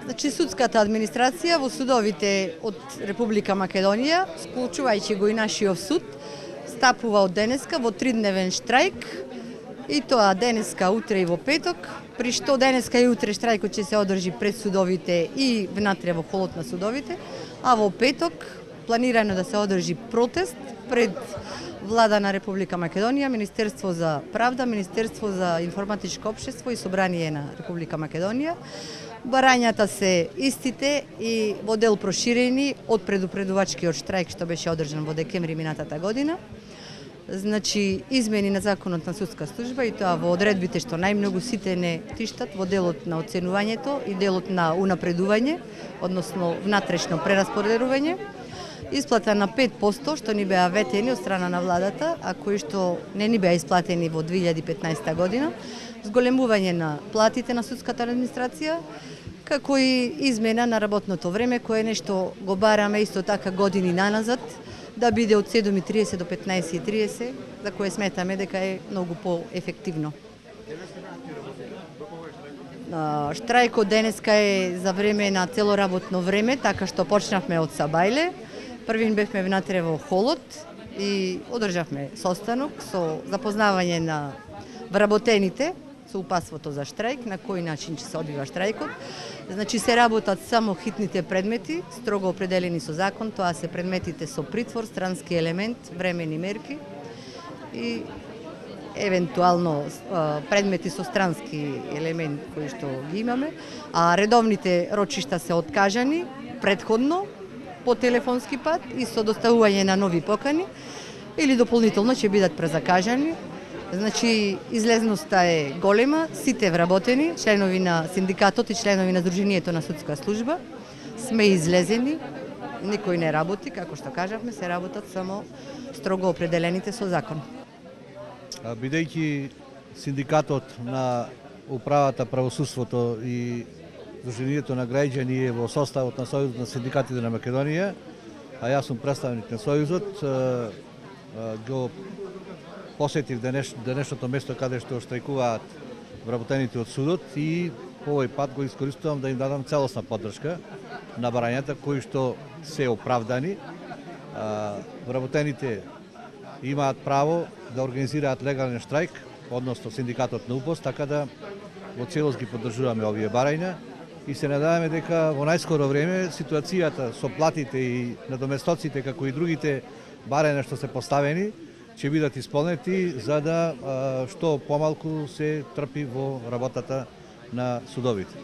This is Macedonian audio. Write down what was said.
Значи, судската администрација во судовите од Република Македонија, склучувајќи го и нашиот суд, стапува од денеска во 3-дневен штрајк, и тоа денеска, утре и во петок, при што денеска и утре штрајкот ќе се одржи пред судовите и внатре во холот на судовите, а во петок планирано да се одржи протест пред Влада на Република Македонија, Министерство за правда, Министерство за информатичко општество и Собрание на Република Македонија. Барањата се истите и во дел проширени од предупредувачкиот штрајк што беше одржан во декември минатата година. Значи, измени на законот на судска служба и тоа во одредбите што најмногу сите не тиштат во делот на оценувањето и делот на унапредување, односно внатрешно прераспоредување. Исплата на 5% што ни беа ветени од страна на владата, а кои што не ни беа исплатени во 2015 година, зголемување на платите на судската администрација, како и измена на работното време, кое нешто го бараме исто така години наназад, да биде од 7:30 до 15:30, за кое сметаме дека е многу поефективно. Штрајкот денеска е за време на цело работно време, така што почнавме од Сабајле. Првин бевме внатре во холот и одржавме состанок со запознавање на вработените со упатството за штрајк, на кој начин ќе се одвива штрајкот. Значи, се работат само хитните предмети, строго определени со закон, тоа се предметите со притвор, странски елемент, времени мерки и евентуално предмети со странски елемент кои што ги имаме, а редовните рочишта се откажани претходно по телефонски пат и со доставување на нови покани или дополнително ќе бидат презакажани. Значи, излезноста е голема, сите вработени, членови на синдикатот и членови на Сдруженијето на судска служба сме излезени, никој не работи, како што кажавме, се работат само строго определените со закон. Бидејќи синдикатот на управата, правосудството и Сдруженијето на граѓани е во составот на Сојузот на синдикатите на Македонија, а јас сум представник на Сојузот, го посетив денешното место каде што штрајкуваат вработените од судот и по овој пат го искористувам да им дадам целосна поддршка на барањата кои што се оправдани. Вработените имаат право да организираат легален штрајк, односно синдикатот на УПОС, така да во целост ги поддржуваме овие барања и се надеваме дека во најскоро време ситуацијата со платите и надоместоците, како и другите барања што се поставени, ќе бидат исполнети за да што помалку се трпи во работата на судовите.